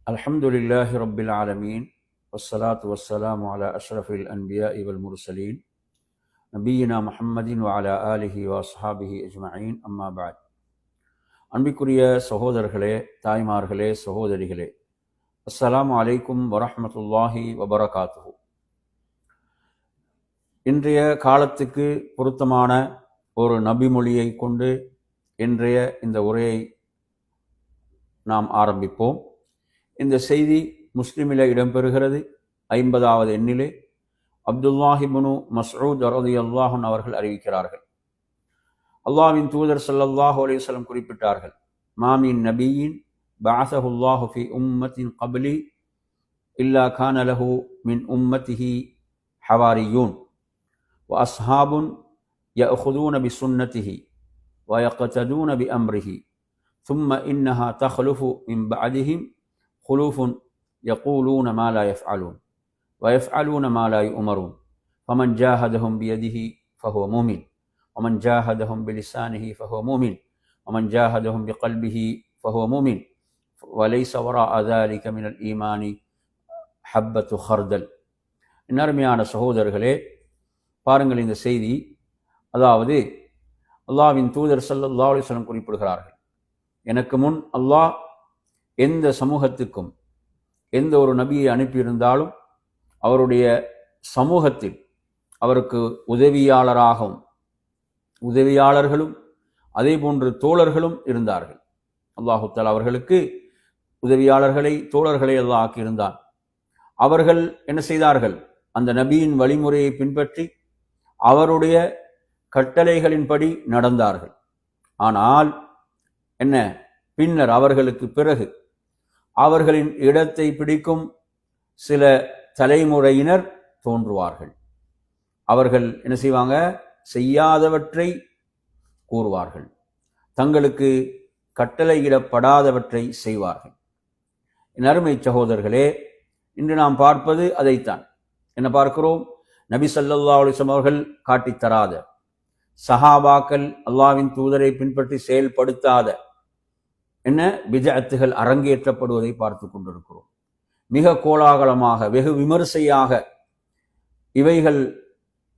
الحمد لله رب العالمين والصلاة والسلام على أشرف الأنبياء والمرسلين نبينا محمد وعلى آله وأصحابه أجمعين أما بعد அன்பிற்குரிய சகோதரர்களே, தாய்மார்களே, சகோதரிகளே, அஸ்ஸலாமு அலைக்கும் வரஹ்மத்துல்லாஹி வபரகாத்துஹு. இன்றைய காலத்துக்கு பொருத்தமான ஒரு நபிமொழியை கொண்டு இன்றைய இந்த உரையை நாம் ஆரம்பிப்போம். இந்த செய்தி முஸ்லிமிலே இடம்பெறுகிறது. 50வது எண்ணிலே அப்துல்லாஹ் இப்னு மஸ்ஊத் ரலியல்லாஹு அன்ஹு அவர்கள் அறிவிக்கிறார்கள், அல்லாஹ்வின் தூதர் ஸல்லல்லாஹு அலைஹி வஸல்லம் குறிப்பிட்டார்கள், மாமின் நபியின் பஅஸஹுல்லாஹு ஃபி உம்மத்தின் கப்லி இல்லா கான லஹு மின் உம்மத்திஹி ஹவாரியூன் வ அஸ்ஹாபுன் யஅഖுதூன பிசுன்னத்திஹி வ யக்ததூன பிஅம்ரிஹி ثم إنها تخلف من بعدهم خلوف يقولون ما لا يفعلون ويفعلون ما لا يؤمرون فمن جاهدهم بيده فهو مؤمن ومن جاهدهم بلسانه فهو مؤمن ومن جاهدهم بقلبه فهو مؤمن وليس وراء ذلك من الإيمان حبة خردل. நறுமையான சகோதரர்களே, பாருங்கள், இந்த செய்தி, அதாவது அல்லாஹ்வின் தூதர் ஸல்லல்லாஹு அலைஹி வஸல்லம் குறிப்பிடுகிறார்கள், எனக்கு முன் அல்லாஹ் எந்த சமூகத்துக்கும் எந்த ஒரு நபியை அனுப்பியிருந்தாலும் அவருடைய சமூகத்தில் அவருக்கு உதவியாளர்களும் அதே போன்று தோழர்களும் இருந்தார்கள். அல்லாஹு தஆலா அவர்களுக்கு உதவியாளர்களை, தோழர்களை அல்லாஹ் ஆக்கியிருந்தான். அவர்கள் என்ன செய்தார்கள்? அந்த நபியின் வழிமுறையை பின்பற்றி அவருடைய கட்டளைகளின்படி நடந்தார்கள். ஆனால் என்ன, பின்னர் அவர்களுக்கு பிறகு அவர்களின் இடத்தை பிடிக்கும் சில தலைமுறையினர் தோன்றுவார்கள். அவர்கள் என்ன செய்வாங்க? செய்யாதவற்றை கூறுவார்கள், தங்களுக்கு கட்டளையிடப்படாதவற்றை செய்வார்கள். என் அருமை சகோதரர்களே, இன்று நாம் பார்ப்பது அதைத்தான். என்ன பார்க்கிறோம்? நபி ஸல்லல்லாஹு அலைஹி வஸல்லம் அவர்கள் காட்டித்தராத, சஹாபாக்கள் அல்லாஹ்வின் தூதரை பின்பற்றி செயல்படுத்தாத என்ன பித்அத்துகள் அரங்கேற்றப்படுவதை பார்த்து கொண்டிருக்கிறோம். மிக கோலாகலமாக, வெகு விமர்சையாக இவைகள்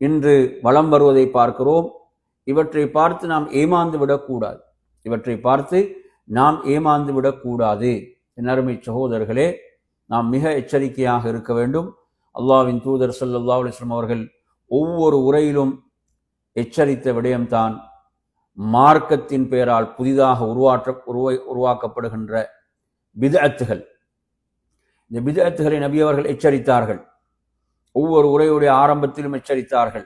இன்று வலம் வருவதை பார்க்கிறோம். இவற்றை பார்த்து நாம் ஏமாந்து விடக்கூடாது. என் அருமை சகோதரர்களே, நாம் மிக எச்சரிக்கையாக இருக்க வேண்டும். அல்லாஹ்வின் தூதர் ஸல்லல்லாஹு அலைஹி வஸல்லம் அவர்கள் ஒவ்வொரு உரையிலும் எச்சரித்த விடயம்தான் மார்க்கத்தின் பெயரால் புதிதாக உருவாக்கப்படுகின்ற பித்அத்துகள். இந்த பித்அத்துகளை நபி அவர்கள் எச்சரித்தார்கள். ஒவ்வொரு உரையுடைய ஆரம்பத்திலும் எச்சரித்தார்கள்.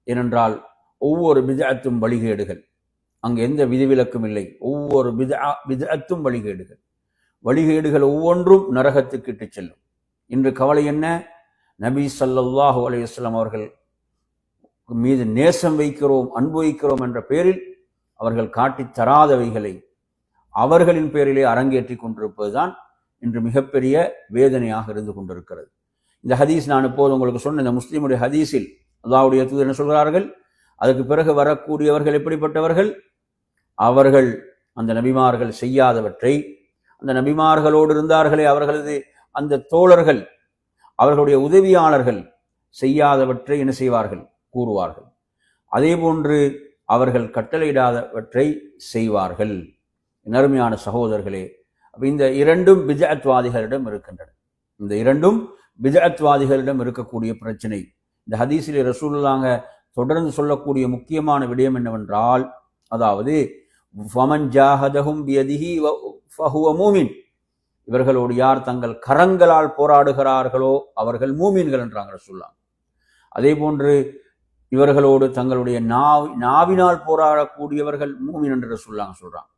ஏனென்றால் ஒவ்வொரு பித்அத்தும் வழிகேடுகள், அங்கு எந்த விதிவிலக்கும் இல்லை. ஒவ்வொரு பித்அத்தும் வழிகேடுகள் ஒவ்வொன்றும் நரகத்துக்கு இட்டுச் செல்லும். இன்று கவலை என்ன? நபி ஸல்லல்லாஹு அலைஹி வஸல்லம் அவர்கள் மீது நேசம் வைக்கிறோம், அன்பு வைக்கிறோம் என்ற பெயரில் அவர்கள் காட்டித் தராதவைகளை அவர்களின் பேரிலே அரங்கேற்றி கொண்டிருப்பதுதான் இன்று மிகப்பெரிய வேதனையாக இருந்து கொண்டிருக்கிறது. இந்த ஹதீஸ், நான் இப்போது உங்களுக்கு சொன்ன இந்த முஸ்லிமுடைய ஹதீஸில் அல்லாஹ்வுடைய தூதர் என்ன சொல்கிறார்கள்? அதுக்கு பிறகு வரக்கூடியவர்கள் எப்படிப்பட்டவர்கள்? அவர்கள் அந்த நபிமார்கள் செய்யாதவற்றை, அந்த நபிமார்களோடு இருந்தார்களே அவர்களது அந்த தோழர்கள், அவர்களுடைய உதவியாளர்கள் செய்யாதவற்றை என்ன செய்வார்கள்? கூறுவார்கள். அதே போன்று அவர்கள் கட்டளையிடாதவற்றை செய்வார்கள். நறுமையான சகோதரர்களே, இந்த இரண்டும் பித்அத்வாதிகளிடம் இருக்கக்கூடிய பிரச்சனை. இந்த ஹதீஸிலே ரசூலுல்லாஹ் தொடர்ந்து சொல்லக்கூடிய முக்கியமான விடயம் என்னவென்றால், அதாவது ஃபமன் ஜாஹதஹும் பியதிஹி ஃபஹுவ மூமின், இவர்களோடு யார் தங்கள் கரங்களால் போராடுகிறார்களோ அவர்கள் மூமின்கள் என்றாங்க ரசூலுல்லாஹ். அதே போன்று இவர்களோடு தங்களுடைய நாவினால் போராடக்கூடியவர்கள் மூமின் என்று ரசூலுல்லாஹ் சொல்றாங்க.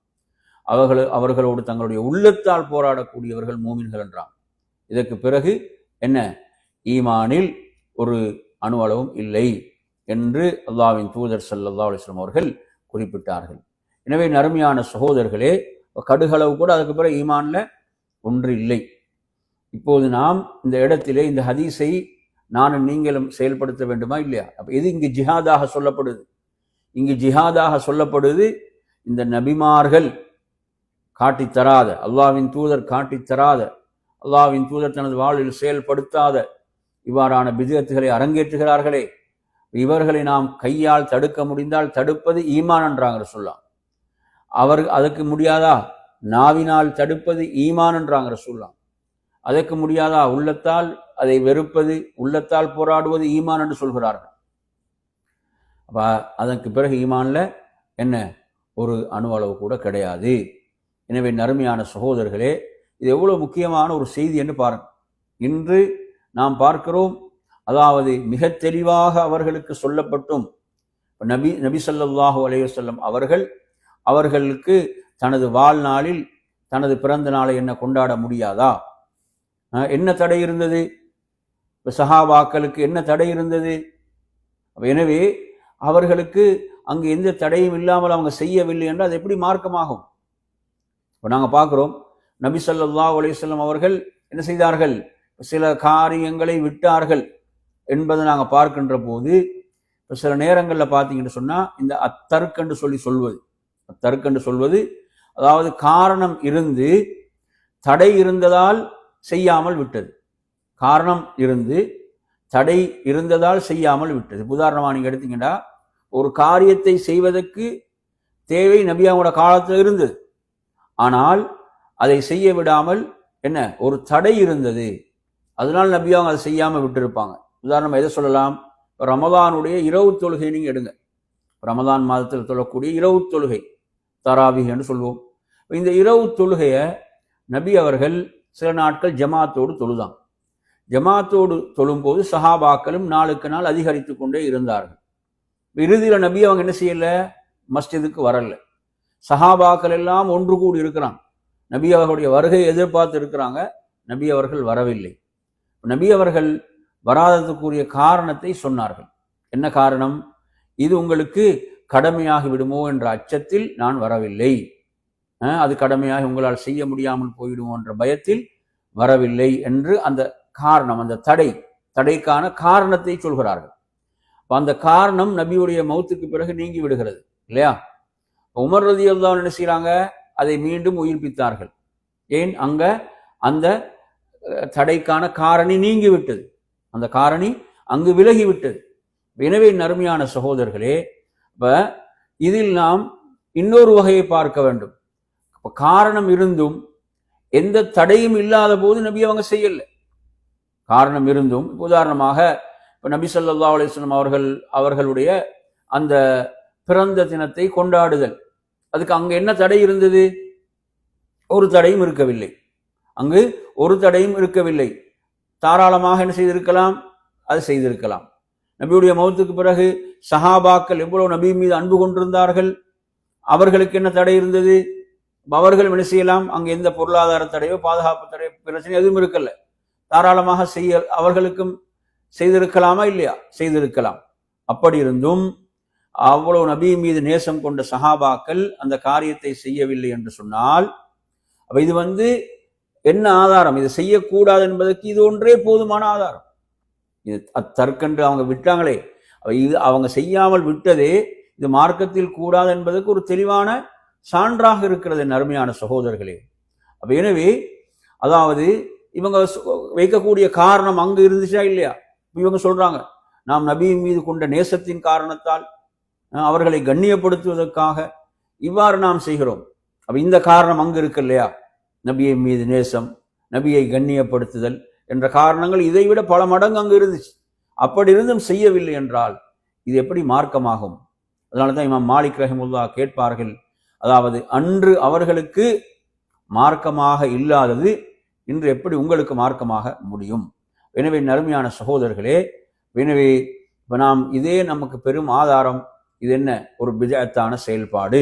அவர்களோடு தங்களுடைய உள்ளத்தால் போராடக்கூடியவர்கள் மூமின்கள் என்றாங்க. இதற்கு பிறகு என்ன? ஈமானில் ஒரு அணுவளவும் இல்லை என்று அல்லாஹ்வின் தூதர் ஸல்லல்லாஹு அலைஹி வஸல்லம் அவர்கள் குறிப்பிட்டார்கள். எனவே நறுமையான சகோதரர்களே, கடுகளவு கூட அதுக்கு பிறகு ஈமான்ல ஒன்று இல்லை. இப்போது நாம் இந்த இடத்திலே இந்த ஹதீஸை நானும் நீங்களும் செயல்படுத்த வேண்டுமா இல்லையா? அப்ப இது இங்கு ஜிஹாதாக சொல்லப்படுது. இந்த நபிமார்கள் காட்டித்தராத, அல்லாஹ்வின் தூதர் காட்டித்தராத, அல்லாஹ்வின் தூதர் தனது வாழ்வில் செயல்படுத்தாத இவ்வாறான பிதஅத்துகளை அரங்கேற்றுகிறார்களே, இவர்களை நாம் கையால் தடுக்க முடிந்தால் தடுப்பது ஈமான் என்றாங்க ரசூலுல்லாஹ். அதுக்கு முடியாதா? நாவினால் தடுப்பது ஈமான் என்றாங்க ரசூலுல்லாஹ். அதற்கு முடியாதா? உள்ளத்தால் அதை வெறுப்பது, உள்ளத்தால் போராடுவது ஈமான் என்று சொல்கிறார்கள். அப்ப அதற்கு பிறகு ஈமான்ல என்ன ஒரு அணு அளவு கூட கிடையாது. எனவே நறுமையான சகோதரர்களே, இது எவ்வளவு முக்கியமான ஒரு செய்தி என்று பாருங்க. இன்று நாம் பார்க்கிறோம், அதாவது மிக தெளிவாக அவர்களுக்கு சொல்லப்பட்டும் நபி ஸல்லல்லாஹு அலைஹி வஸல்லம் அவர்களுக்கு தனது வாழ்நாளில் தனது பிறந்த நாளை என்ன கொண்டாட முடியாதா? என்ன தடை இருந்தது? சஹாபாக்களுக்கு என்ன தடை இருந்தது? எனவே அவர்களுக்கு அங்கு எந்த தடையும் இல்லாமல் அவங்க செய்யவில்லை என்றால் அது எப்படி மார்க்கமாகும்? இப்போ நாங்கள் பார்க்கிறோம், நபி ஸல்லல்லாஹு அலைஹி வஸல்லம் அவர்கள் என்ன செய்தார்கள்? சில காரியங்களை விட்டார்கள் என்பதை நாங்கள் பார்க்கின்ற போது, சில நேரங்களில் பார்த்தீங்கன்னு சொன்னால் இந்த அத்தர்க்கென்று சொல்வது, அதாவது காரணம் இருந்து தடை இருந்ததால் செய்யாமல் விட்டது. காரணம் இருந்து தடை இருந்ததால் செய்யாமல் விட்டது. உதாரணமாக நீங்கள் எடுத்தீங்கன்னா, ஒரு காரியத்தை செய்வதற்கு தேவை நபியாவோட காலத்தில் இருந்தது, ஆனால் அதை செய்ய விடாமல் என்ன ஒரு தடை இருந்தது, அதனால் நபியாவும் அதை செய்யாமல் விட்டிருப்பாங்க. உதாரணம் எதை சொல்லலாம்? ரமலானுடைய இரவு தொழுகை நீங்கள் எடுங்க. ரமலான் மாதத்தில் தொழக்கூடிய இரவு தொழுகை தராவிஹ் என்று சொல்வோம். இந்த இரவு தொழுகையை நபி அவர்கள் சில நாட்கள் ஜமாத்தோடு தொழுதாங்க. ஜமாத்தோடு தொழும்போது சஹாபாக்களும் நாளுக்கு நாள் அதிகரித்து கொண்டே இருந்தார்கள். இறுதியில் நபி அவங்க என்ன செய்யல? மஸ்ஜிதுக்கு வரல. சஹாபாக்கள் எல்லாம் ஒன்று கூடி இருக்கிறாங்க, நபி அவர்களுடைய வருகை எதிர்பார்த்து இருக்கிறாங்க. நபி அவர்கள் வரவில்லை. நபி அவர்கள் வராததுக்குரிய காரணத்தை சொன்னார்கள். என்ன காரணம்? இது உங்களுக்கு கடமையாகி விடுமோ என்ற அச்சத்தில் நான் வரவில்லை, அது கடமையாக உங்களால் செய்ய முடியாமல் போயிடுமோ என்ற பயத்தில் வரவில்லை என்று அந்த காரணம், அந்த தடைக்கான காரணத்தை சொல்கிறார்கள். அந்த காரணம் நபியுடைய மௌத்துக்கு பிறகு நீங்கி விடுகிறது இல்லையா? உமர் ரலியல்லாஹு அன்ஹு என்ன செய்யறாங்க? அதை மீண்டும் உயிர்ப்பித்தார்கள். ஏன்? அங்க அந்த தடைக்கான காரணி நீங்கி விட்டது, அந்த காரணி அங்கு விலகிவிட்டது. எனவே நறுமையான சகோதரர்களே, இப்ப இதில் நாம் இன்னொரு வகையை பார்க்க வேண்டும். காரணம் இருந்தும் எந்த தடையும் இல்லாத போது நபி அவங்க செய்யல. காரணம் இருந்தும், உதாரணமாக இப்ப நபி ஸல்லல்லாஹு அலைஹி வஸல்லம் அவர்களுடைய அந்த பிறந்த தினத்தை கொண்டாடுதல், அதுக்கு அங்க என்ன தடை இருந்தது? ஒரு தடையும் இருக்கவில்லை. அங்கு ஒரு தடையும் இருக்கவில்லை. தாராளமாக என்ன செய்திருக்கலாம்? அது செய்திருக்கலாம். நபியுடைய மௌத்துக்கு பிறகு சஹாபாக்கள் எவ்வளவு நபி மீது அன்பு கொண்டிருந்தார்கள், அவர்களுக்கு என்ன தடை இருந்தது? அவர்கள் என்ன செய்யலாம்? அங்கு எந்த பொருளாதார தடையோ பாதுகாப்பு தடையோ பிரச்சனை எதுவும் இருக்கல, தாராளமாக அவர்களுக்கும் செய்திருக்கலாமா இல்லையா? செய்திருக்கலாம். அப்படி இருந்தும் அவ்வளவு நபி மீது நேசம் கொண்ட சஹாபாக்கள் அந்த காரியத்தை செய்யவில்லை என்று சொன்னால், அப்ப இது என்ன ஆதாரம்? இதை செய்யக்கூடாது என்பதற்கு இது ஒன்றே போதுமான ஆதாரம். இது தற்கன்று அவங்க விட்டாங்களே, இது அவங்க செய்யாமல் விட்டதே இது மார்க்கத்தில் கூடாது என்பதற்கு ஒரு தெளிவான சான்றாக இருக்கிறது அருமையான சகோதரர்களே. அப்ப எனவே அதாவது இவங்க வைக்கக்கூடிய காரணம் அங்கு இருந்துச்சா இல்லையா? இவங்க சொல்றாங்க, நாம் நபியின் மீது கொண்ட நேசத்தின் காரணத்தால் அவர்களை கண்ணியப்படுத்துவதற்காக இவ்வாறு நாம் செய்கிறோம். அப்ப இந்த காரணம் அங்கு இருக்கு இல்லையா? நபியை மீது நேசம், நபியை கண்ணியப்படுத்துதல் என்ற காரணங்கள் இதைவிட பல மடங்கு அங்கு இருந்துச்சு. அப்படி இருந்தும் செய்யவில்லை என்றால் இது எப்படி மார்க்கமாகும்? அதனால தான் இமாம் மாலிக் ரஹிமஹுல்லாஹ் கேட்பார்கள், அதாவது அன்று அவர்களுக்கு மார்க்கமாக இல்லாதது இன்று எப்படி உங்களுக்கு மார்க்கமாக முடியும்? எனவே நறுமையான சகோதரர்களே, எனவே நாம் இதே நமக்கு பெரும் ஆதாரம். இது என்ன? ஒரு பிதஅத்தான செயல்பாடு.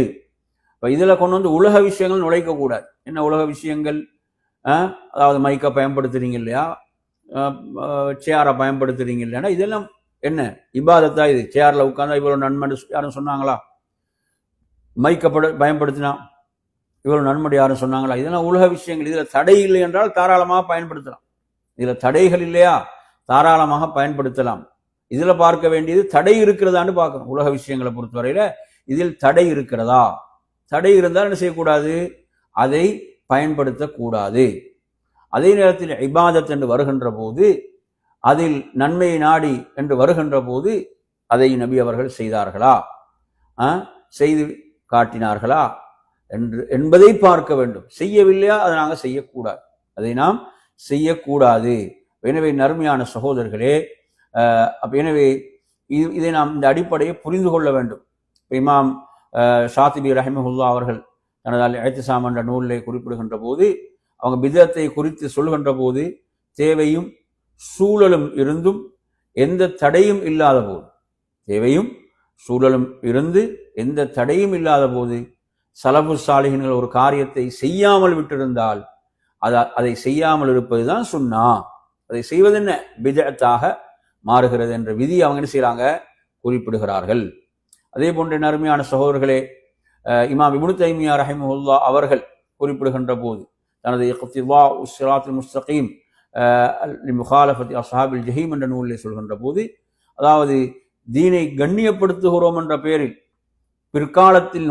இப்போ இதில் கொண்டு உலக விஷயங்கள் நுழைக்கக்கூடாது. என்ன உலக விஷயங்கள்? அதாவது மைக்கை பயன்படுத்துறீங்க இல்லையா, சேரை பயன்படுத்துறீங்க இல்லைன்னா இதெல்லாம் என்ன இபாதத்தா? இது சேரில் உட்காந்தா இவ்வளோ நன்மை யாரும் சொன்னாங்களா? மைக்கை பயன்படுத்தினா இவ்வளோ நன்மை யாரும் சொன்னாங்களா? இதெல்லாம் உலக விஷயங்கள். இதில் தடை இல்லை என்றால் தாராளமாக பயன்படுத்தலாம். இதில் தடைகள் இல்லையா, தாராளமாக பயன்படுத்தலாம். இதில் பார்க்க வேண்டியது தடை இருக்கிறதான்னு பார்க்கணும். உலக விஷயங்களை பொறுத்தவரையில இதில் தடை இருக்கிறதா? தடை இருந்தால் என்ன செய்யக்கூடாது? அதை பயன்படுத்தக்கூடாது. அதே நேரத்தில் இபாதத் என்று வருகின்ற போது, அதில் நன்மையை நாடி என்று வருகின்ற போது அதை நபி அவர்கள் செய்தார்களா, செய்து காட்டினார்களா என்பதை பார்க்க வேண்டும். செய்யவில்லையா அதை நாங்கள் செய்யக்கூடாது, அதை நாம் செய்யக்கூடாது. எனவே நறுமையான சகோதரர்களே, எனவே இதை நாம் இந்த அடிப்படையை புரிந்து கொள்ள வேண்டும். இமாம் ஷாத்திபி ரஹிமஹுல்லா அவர்கள் தனது இஅ்திஸாம் என்ற நூலிலே குறிப்பிடுகின்ற போது, அவங்க பிதத்தை குறித்து சொல்கின்ற போது, தேவையும் சூழலும் இருந்தும் எந்த தடையும் இல்லாத போது, தேவையும் சூழலும் இருந்து எந்த தடையும் இல்லாத போது சலபு சாலிஹீன்கள் ஒரு காரியத்தை செய்யாமல் விட்டிருந்தால் அதை செய்யாமல் இருப்பதுதான் சுன்னா, அதை செய்வது என்ன பிதஅத்தாக மாறுகிறது என்ற விதி அவங்க என்ன செய்யறாங்க, குறிப்பிடுகிறார்கள். அதே போன்ற நறுமையான சகோதரர்களே, இமாம் இப்னு தைமியா ரஹிமஹுல்லாஹ் அவர்கள் குறிப்பிடுகின்ற போது தனது இக்திதாஉ ஸிராத்தில் முஸ்தகீம் லிமுகாலஃபத்தி அஸ்ஹாபில் ஜஹீம் என்ற நூலிலே சொல்கின்ற போது, அதாவது தீனை கண்ணியப்படுத்துகிறோம் என்ற பெயரில் பிற்காலத்தில்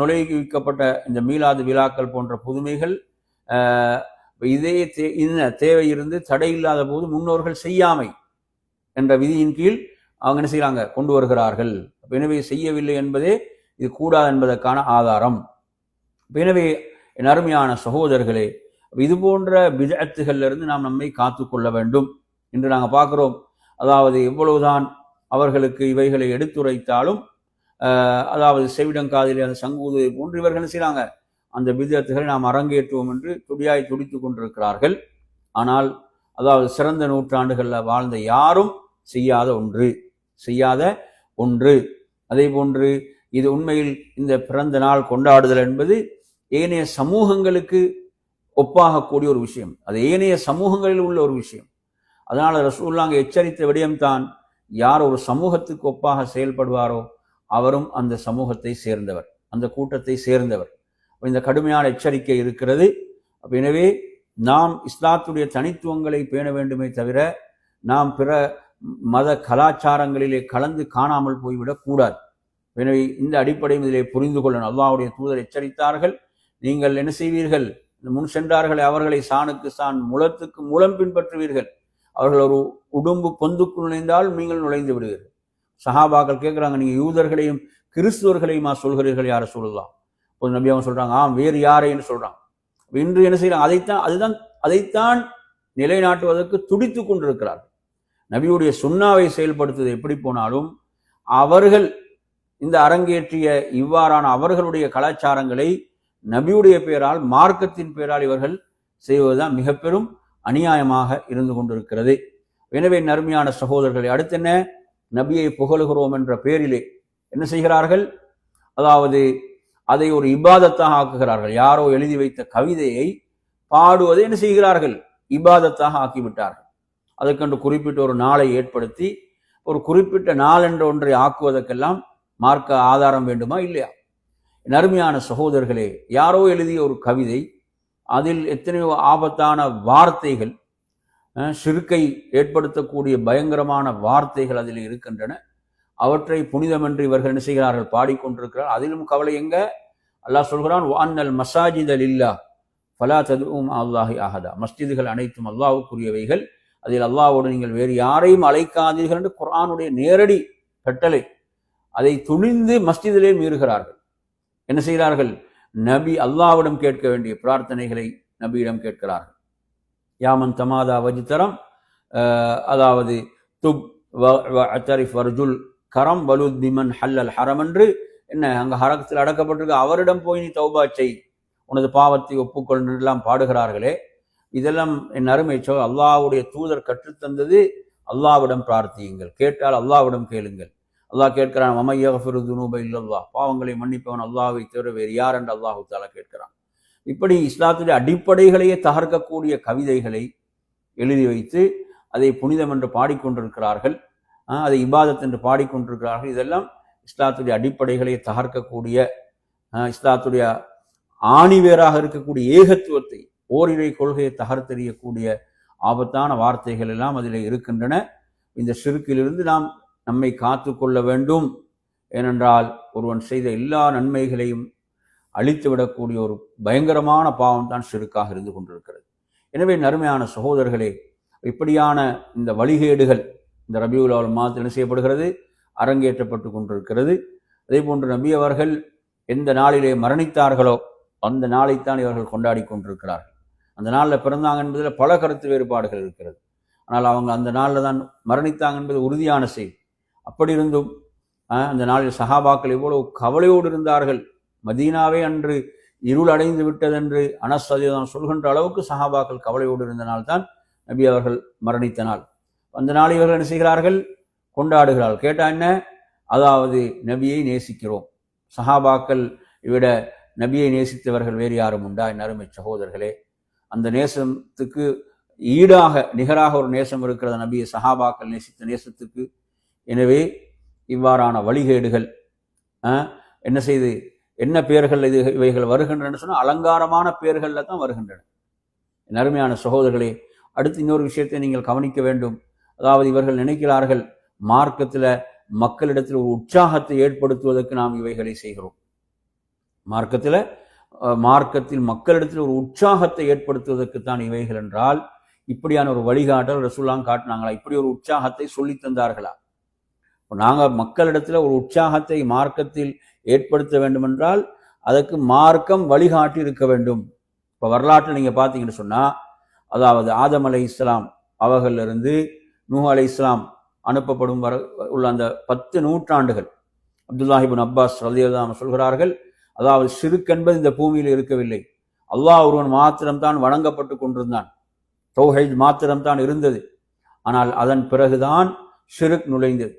நுழைவிக்கப்பட்ட இந்த மீலாது விழாக்கள் போன்ற புதுமைகள் இதே தேவை இருந்து தடை இல்லாத போது முன்னோர்கள் செய்யாமை என்ற விதியின் கீழ் அவங்க என்ன செய்யறாங்க, கொண்டு வருகிறார்கள். எனவே செய்யவில்லை என்பதே இது கூடாது என்பதற்கான ஆதாரம். எனவே என் அருமையான சகோதரர்களே, இது போன்ற பிதஅத்துகள்ல இருந்து நாம் நம்மை காத்துக்கொள்ள வேண்டும். இன்று நாங்கள் பார்க்கிறோம், அதாவது எவ்வளவுதான் அவர்களுக்கு இவைகளை எடுத்துரைத்தாலும், அதாவது செவிடங்காதிலே அந்த சங்கூதுவை போன்று இவர்கள் செய்யறாங்க, அந்த பிதஅத்துகளை நாம் அரங்கேற்றுவோம் என்று துடியாய் துடித்துக் கொண்டிருக்கிறார்கள். ஆனால் அதாவது சிறந்த நூற்றாண்டுகளில் வாழ்ந்த யாரும் செய்யாத ஒன்று. அதே போன்று இது உண்மையில் இந்த பிறந்த நாள் கொண்டாடுதல் என்பது ஏனைய சமூகங்களுக்கு ஒப்பாகக்கூடிய ஒரு விஷயம், அது ஏனைய சமூகங்களில் உள்ள ஒரு விஷயம். அதனால ரசூலுல்லாஹ் எச்சரித்த விடயம்தான், யார் ஒரு சமூகத்துக்கு ஒப்பாக செயல்படுவாரோ அவரும் அந்த சமூகத்தை சேர்ந்தவர், அந்த கூட்டத்தை சேர்ந்தவர். இந்த கடுமையான எச்சரிக்கை இருக்கிறது. எனவே நாம் இஸ்லாத்துடைய தனித்துவங்களை பேண வேண்டுமே தவிர நாம் பிற மத கலாச்சாரங்களிலே கலந்து காணாமல் போய்விடக் கூடாது. எனவே இந்த அடிப்படையும் இதிலே புரிந்து கொள்ளணும். அல்லாஹ்வுடைய தூதர் எச்சரித்தார்கள், நீங்கள் என்ன செய்வீர்கள், முன் சென்றார்கள் அவர்களை சாணுக்கு சான் முலத்துக்கு மூலம் பின்பற்றுவீர்கள், அவர்கள் ஒரு உடும்பு பொந்துக்கு நுழைந்தால் நீங்கள் நுழைந்து விடுவீர்கள். சஹாபாக்கள் கேட்குறாங்க, நீங்கள் யூதர்களையும் கிறிஸ்துவர்களையுமா சொல்கிறீர்கள் யார சொல்லலாம்? ஒரு நபி அவங்க சொல்றாங்க, வேறு யாரைன்னு சொல்றாங்க. இன்று என்ன செய்யறாங்க, அதைத்தான் நிலைநாட்டுவதற்கு துடித்து கொண்டிருக்கிறார்கள். நபியுடைய சுன்னாவை செயல்படுத்துவது எப்படி போனாலும் அவர்கள் இந்த அரங்கேற்றிய இவ்வாறான அவர்களுடைய கலாச்சாரங்களை நபியுடைய பெயரால், மார்க்கத்தின் பெயரால் இவர்கள் செய்வதுதான் மிக பெரும் அநியாயமாக இருந்து கொண்டிருக்கிறது. எனவே நறுமையான சகோதரர்களை, அடுத்து என்ன, நபியை புகழுகிறோம் என்ற பெயரிலே என்ன செய்கிறார்கள், அதாவது அதை ஒரு இபாதத்தாக ஆக்குகிறார்கள். யாரோ எழுதி வைத்த கவிதையை பாடுவதை என்ன செய்கிறார்கள், இபாதத்தாக ஆக்கிவிட்டார்கள். அதற்கென்று குறிப்பிட்ட ஒரு நாளை ஏற்படுத்தி ஒரு குறிப்பிட்ட நாள் என்ற ஒன்றை ஆக்குவதற்கெல்லாம் மார்க்க ஆதாரம் வேண்டுமா இல்லையா? நறுமையான சகோதரர்களே, யாரோ எழுதிய ஒரு கவிதை, அதில் எத்தனையோ ஆபத்தான வார்த்தைகள், ஷிர்கை ஏற்படுத்தக்கூடிய பயங்கரமான வார்த்தைகள் அதில் இருக்கின்றன. அவற்றை புனிதமென்று இவர்கள் என்ன செய்கிறார்கள், பாடிக்கொண்டிருக்கிறார். அதிலும் கவலை எங்க, அல்லாஹ் சொல்கிறான், வஅன்னல் மஸாஜித லில்லாஹ் ஃபலா ததுஉ மஅல்லாஹி அஹதா, மஸ்ஜிதுகள் அனைத்தும் அல்லாஹ்வுக்குரியவைகள், அதில் அல்லாஹ்வோடு நீங்கள் வேறு யாரையும் அழைக்காதீர்கள் என்று குர்ஆனுடைய நேரடி கட்டளை. அதை துணிந்து மஸ்ஜிதிலே மீறுகிறார்கள். என்ன செய்கிறார்கள், நபி அல்லாஹ்விடம் கேட்க வேண்டிய பிரார்த்தனைகளை நபியிடம் கேட்கிறார்கள். யாமன் தமாதா வஜ்தரம், அதாவது துப் வஅதரிஃப் வர்ஜுல் கரம் வலுத் பிமன் ஹல்லல் ஹரம் என்று என்ன அங்க ஹரகத்தில் அடக்கப்பட்டிருக்க, அவரிடம் போய் நீ தௌபா செய், உனது பாவத்தை ஒப்புக்கொள்ளெல்லாம் பாடுகிறார்களே. இதெல்லாம் என் அருமை அல்லாஹ்வுடைய தூதர் கற்றுத்தந்தது. அல்லாஹ்விடம் பிரார்த்தியுங்கள், கேட்டால் அல்லாஹ்விடம் கேளுங்கள். அல்லாஹ் கேட்கிறான், வமை யக்ஃபிரு துனூப இல்லல்லாஹ், பாவங்களை மன்னிப்பவன் அல்லாஹ்வை தவிர வேறு யார் என்று அல்லாஹ் தஆலா கேட்கிறான். இப்படி இஸ்லாத்துடைய அடிப்படைகளையே தகர்க்கக்கூடிய கவிதைகளை எழுதி வைத்து அதை புனிதம் என்று பாடிக்கொண்டிருக்கிறார்கள், அதை இபாதத் என்று பாடிக்கொண்டிருக்கிறார்கள். இதெல்லாம் இஸ்லாத்துடைய அடிப்படைகளை தகர்க்கக்கூடிய, இஸ்லாத்துடைய ஆணிவேராக இருக்கக்கூடிய ஏகத்துவத்தை, ஓரிரை கொள்கையை தகர்த்தெறியக்கூடிய ஆபத்தான வார்த்தைகள் எல்லாம் அதில் இருக்கின்றன. இந்த ஷிர்கிலிருந்து நாம் நம்மை காத்து கொள்ள வேண்டும். ஏனென்றால் ஒருவன் செய்த எல்லா நன்மைகளையும் அழித்துவிடக்கூடிய ஒரு பயங்கரமான பாவம் தான் ஷிர்காக இருந்து கொண்டிருக்கிறது. எனவே நறுமையான சகோதரர்களே, இப்படியான இந்த வழிகேடுகள் இந்த ரபியுல் அவ்வல் மாதத்தில் என்ன செய்யப்படுகிறது, அரங்கேற்றப்பட்டு கொண்டிருக்கிறது. அதே போன்று நபி அவர்கள் எந்த நாளிலே மரணித்தார்களோ அந்த நாளைத்தான் இவர்கள் கொண்டாடி கொண்டிருக்கிறார்கள். அந்த நாளில் பிறந்தாங்க என்பதில் பல கருத்து வேறுபாடுகள் இருக்கிறது. ஆனால் அவங்க அந்த நாளில் தான் மரணித்தாங்க என்பது உறுதியான செய்தி. அப்படி இருந்தும் அந்த நாளில் சஹாபாக்கள் எவ்வளவு கவலையோடு இருந்தார்கள். மதீனாவே அன்று இருள் அடைந்து விட்டதென்று அனஸ் ரலியல்லாஹு சொல்கின்ற அளவுக்கு சஹாபாக்கள் கவலையோடு இருந்த நாள் தான் நபி அவர்கள் மரணித்த நாள். அந்த நாளை இவர்கள் என்ன செய்கிறார்கள், கொண்டாடுகிறார்கள். கேட்டால் என்ன, அதாவது நபியை நேசிக்கிறோம். சஹாபாக்கள் விட நபியை நேசித்தவர்கள் வேறு யாரும் உண்டா? என் அருமை சகோதரர்களே, அந்த நேசத்துக்கு ஈடாக நிகராக ஒரு நேசம் இருக்கிற நபியை சஹாபாக்கள் நேசித்த நேசத்துக்கு. எனவே இவ்வாறான வழிகேடுகள் என்ன செய்து என்ன பெயர்கள் இவைகள் வருகின்றன சொன்னால் அலங்காரமான பெயர்களில் தான் வருகின்றன. என் அருமையான சகோதரர்களே, அடுத்து இன்னொரு விஷயத்தை நீங்கள் கவனிக்க வேண்டும். அதாவது இவர்கள் நினைக்கிறார்கள் மார்க்கத்தில் மக்களிடத்தில் ஒரு உற்சாகத்தை ஏற்படுத்துவதற்கு நாம் இவைகளை செய்கிறோம். மார்க்கத்தில் மக்களிடத்தில் ஒரு உற்சாகத்தை ஏற்படுத்துவதற்கு தான் இவைகள் என்றால், இப்படியான ஒரு வழிகாட்டல் ரசூலுல்லாஹ் காட்டினாங்களா? இப்படி ஒரு உற்சாகத்தை சொல்லி தந்தார்களா? நாங்கள் மக்களிடத்தில் ஒரு உற்சாகத்தை மார்க்கத்தில் ஏற்படுத்த வேண்டும் என்றால் அதற்கு மார்க்கம் வழிகாட்டி இருக்க வேண்டும். இப்போ வரலாற்றில் நீங்கள் பார்த்தீங்கன்னு சொன்னால், அதாவது ஆதம் அலைஹிஸ்ஸலாம் அவர்களிலிருந்து நூஹ் அலைஹிஸ்ஸலாம் அனுப்பப்படும் உள்ள அந்த 10 நூற்றாண்டுகள் அப்துல்லாஹ் இப்னு அப்பாஸ் ரலியல்லாஹு அன்ஹு சொல்கிறார்கள், அதாவது ஷிர்க் என்பது இந்த பூமியில் இருக்கவில்லை. அல்லாஹ் ஒருவன் மாத்திரம்தான் வணங்கப்பட்டு கொண்டிருந்தான். தௌஹீத் மாத்திரம்தான் இருந்தது. ஆனால் அதன் பிறகுதான் ஷிர்க் நுழைந்தது.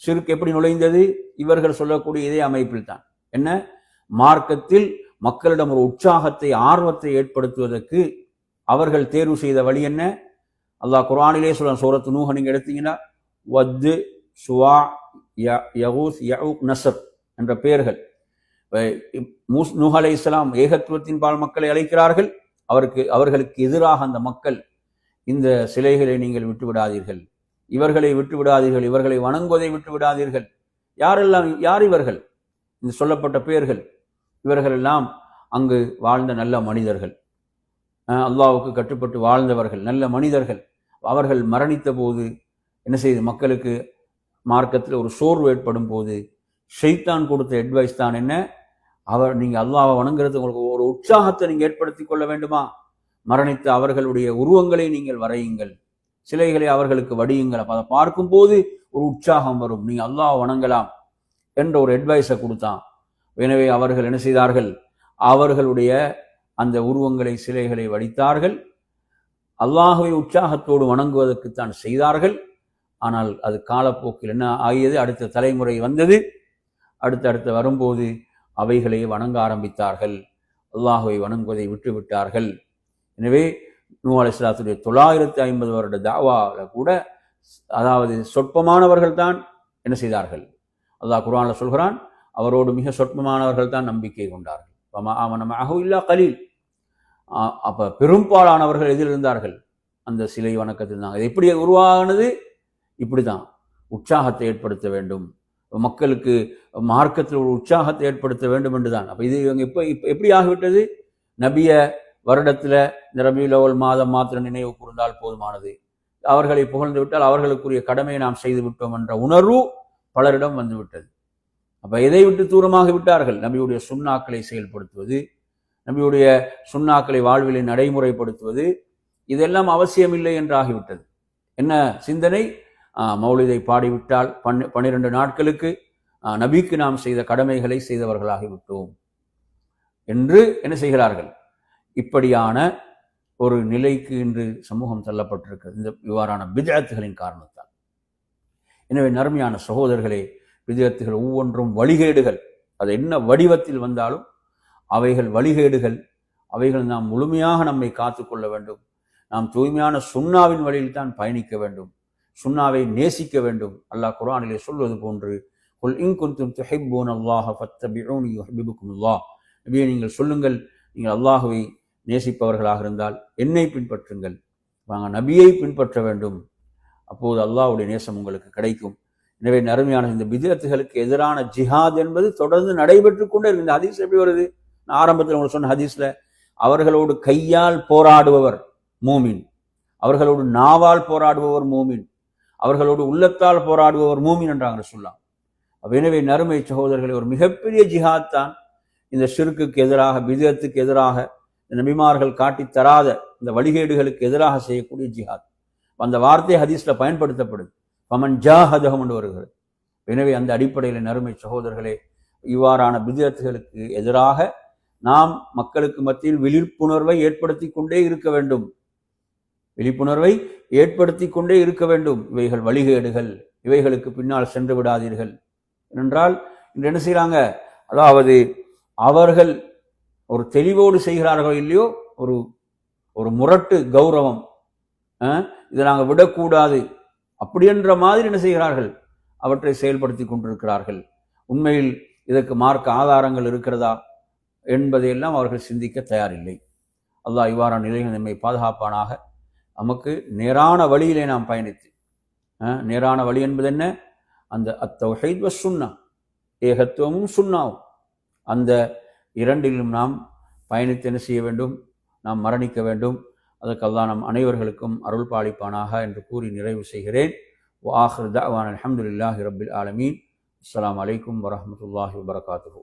ஷிர்க் எப்படி நுழைந்தது? இவர்கள் சொல்லக்கூடிய இதே அமைப்பில் தான். என்ன, மார்க்கத்தில் மக்களிடம் ஒரு உற்சாகத்தை ஆர்வத்தை ஏற்படுத்துவதற்கு அவர்கள் தேர்வு செய்த வழி என்ன? அல்லாஹ் குர்ஆனிலே சொல்ற சூரத்து நூஹ் நீங்க எடுத்தீங்கன்னா வத், சுவா, யகூஸ், யஊக், நஸ்ர் என்ற பெயர்கள். நூஹ் அலைஹிஸ்ஸலாம் ஏகத்துவத்தின் பால் மக்களை அழைக்கிறார்கள். அவர்களுக்கு எதிராக அந்த மக்கள் இந்த சிலைகளை நீங்கள் விட்டு விடாதீர்கள், இவர்களை விட்டு விடாதீர்கள், இவர்களை வணங்குவதை விட்டு விடாதீர்கள். யார் இவர்கள்? இந்த சொல்லப்பட்ட பெயர்கள் இவர்கள் எல்லாம் அங்கு வாழ்ந்த நல்ல மனிதர்கள், அல்லாஹ்வுக்கு கட்டுப்பட்டு வாழ்ந்தவர்கள், நல்ல மனிதர்கள். அவர்கள் மரணித்த போது என்ன செய்து மக்களுக்கு மார்க்கத்தில் ஒரு சோர்வு ஏற்படும் போது ஷைத்தான் கொடுத்த அட்வைஸ் தான் என்ன, நீங்கள் அல்லாஹ்வை வணங்குறது உங்களுக்கு ஒரு உற்சாகத்தை நீங்கள் ஏற்படுத்தி கொள்ள வேண்டுமா? மரணித்த அவர்களுடைய உருவங்களை நீங்கள் வரையுங்கள், சிலைகளை அவர்களுக்கு வடியுங்கள். அப்போ அதை பார்க்கும் போது ஒரு உற்சாகம் வரும், நீங்கள் அல்லாஹ் வணங்கலாம் என்ற ஒரு அட்வைஸை கொடுத்தான். எனவே அவர்கள் என்ன செய்தார்கள், அவர்களுடைய அந்த உருவங்களை சிலைகளை வடித்தார்கள். அல்லாஹ்வை உற்சாகத்தோடு வணங்குவதற்குத்தான் செய்தார்கள். ஆனால் அது காலப்போக்கில் என்ன ஆகியது, அடுத்த தலைமுறை வந்தது. அடுத்தடுத்து வரும்போது அவைகளை வணங்க ஆரம்பித்தார்கள், அல்லாஹ்வை வணங்குவதை விட்டுவிட்டார்கள். எனவே நூஹ் அலைஹிஸ்ஸலாத்துடைய 950 வருட தாவாவில் கூட அதாவது சொற்பமானவர்கள் தான் என்ன செய்தார்கள். அல்லாஹ் குர்ஆனில் சொல்கிறான், அவரோடு மிக சொற்பமானவர்கள் தான் நம்பிக்கை கொண்டார்கள். அப்ப பெரும்பாலானவர்கள் எதில் இருந்தார்கள், அந்த சிலை வணக்கத்தில் இருந்தாங்க. இது எப்படி உருவானது? இப்படிதான் உற்சாகத்தை ஏற்படுத்த வேண்டும், மக்களுக்கு மார்க்கத்தில் ஒரு உற்சாகத்தை ஏற்படுத்த வேண்டும் என்றுதான். அப்ப இது இவங்க எப்படி ஆகிவிட்டது, நபிய வருடத்துல இந்த ரபியுல் அவ்வல் மாதம் மாத்திரம் நினைவு கூர்ந்தால் போதுமானது, அவர்களை புகழ்ந்து விட்டால் அவர்களுக்குரிய கடமையை நாம் செய்து விட்டோம் என்ற உணர்வு பலரிடம் வந்துவிட்டது. அப்ப எதை விட்டு தூரமாக விட்டார்கள், நபியுடைய சுன்னாக்களை செயல்படுத்துவது, நபியுடைய சுன்னாக்களை வாழ்விலை நடைமுறைப்படுத்துவது, இதெல்லாம் அவசியமில்லை என்றாகிவிட்டது. என்ன சிந்தனை, மௌலிதை பாடிவிட்டால் 12 நாட்களுக்கு நபிக்கு நாம் செய்த கடமைகளை செய்தவர்களாகிவிட்டோம் என்று என்ன செய்கிறார்கள். இப்படியான ஒரு நிலைக்கு இன்று சமூகம் தள்ளப்பட்டிருக்கிறது இந்த இவ்வாறான பித்அத்துகளின் காரணத்தால். எனவே நறுமையான சகோதரர்களே, பித்அத்துகள் ஒவ்வொன்றும் வழிகேடுகள். அது என்ன வடிவத்தில் வந்தாலும் அவைகள் வழிகேடுகள். அவைகள் நாம் முழுமையாக நம்மை காத்துக்கொள்ள வேண்டும். நாம் தூய்மையான சுன்னாவின் வழியில் தான் பயணிக்க வேண்டும், சுன்னாவை நேசிக்க வேண்டும். அல்லாஹ் குர்ஆனிலே சொல்வது போன்று, குல் இன் குன்தும் துஹிப்பூனல்லாஹ ஃபத்தபிஊனி யுஹிப்புக்குமுல்லாஹ், நபியே நீங்கள் சொல்லுங்கள், நீங்கள் அல்லாஹ்வை நேசிப்பவர்களாக இருந்தால் என்னை பின்பற்றுங்கள். வாங்க நபியை பின்பற்ற வேண்டும், அப்போது அல்லாஹ்வுடைய நேசம் உங்களுக்கு கிடைக்கும். எனவே அருமையான இந்த பித்அத்துகளுக்கு எதிரான ஜிஹாத் என்பது தொடர்ந்து நடைபெற்று கொண்டே இருக்கு. இந்த ஹதீஸ் எப்படி வருது, நான் ஆரம்பத்தில் உங்களுக்கு சொன்ன ஹதீஸ்ல, அவர்களோடு கையால் போராடுபவர் மூமின். அவர்களோடு நாவால் போராடுபவர் மூமின், அவர்களோடு உள்ளத்தால் போராடுபவர் மூமின் என்றாங்க சொல்லலாம். எனவே நறுமை சகோதரர்களை, ஒரு மிகப்பெரிய ஜிஹாத் தான் இந்த ஷிர்க்குக்கு எதிராக, பிதஅத்துக்கு எதிராக, நபிமார்கள் காட்டி தராத இந்த வழிகேடுகளுக்கு எதிராக செய்யக்கூடிய ஜிஹாத். அந்த வார்த்தை ஹதீஸ்ல பயன்படுத்தப்படுது. பமன் ஜாஹதஹும் என்று வருகிறது. எனவே அந்த அடிப்படையில் நறுமை சகோதரர்களே, இவ்வாறான பிதஅத்துகளுக்கு எதிராக நாம் மக்களுக்கு மத்தியில் விழிப்புணர்வை ஏற்படுத்தி கொண்டே இருக்க வேண்டும். விழிப்புணர்வை ஏற்படுத்தி கொண்டே இருக்க வேண்டும். இவைகள் வழிகேடுகள், இவைகளுக்கு பின்னால் சென்று விடாதீர்கள் என்றால் இன்று என்ன செய்யறாங்க, அதாவது அவர்கள் ஒரு தெளிவோடு செய்கிறார்கள் இல்லையோ, ஒரு முரட்டு கௌரவம், இதை நாங்கள் விடக்கூடாது அப்படி என்ற மாதிரி என்ன செய்கிறார்கள், அவற்றை செயல்படுத்தி கொண்டிருக்கிறார்கள். உண்மையில் இதற்கு மார்க்க ஆதாரங்கள் இருக்கிறதா என்பதையெல்லாம் அவர்கள் சிந்திக்க தயாரில்லை. அல்லாஹ் இவ்வாறான நிலைகள் நம்மை பாதுகாப்பானாக. நமக்கு நேரான வழியிலே நாம் பயணித்து, நேரான வழி என்பது என்ன, அந்த அத்தௌஹீத் வ சுன்னா, ஏகத்துவமும் சுன்னாவும், அந்த இரண்டிலும் நாம் பயணித்து என்ன செய்ய வேண்டும், நாம் மரணிக்க வேண்டும். அதற்கு அல்லாஹ் நம் அனைவர்களுக்கும் அருள் பாலிப்பானாக என்று கூறி நிறைவு செய்கிறேன். வ ஆகிரு தஅவானா அல்ஹம்துலில்லாஹி ரப்பில் ஆலமீன். அஸ்ஸலாமு அலைக்கும் வரஹ்மத்துல்லாஹி வபரகாத்துஹு.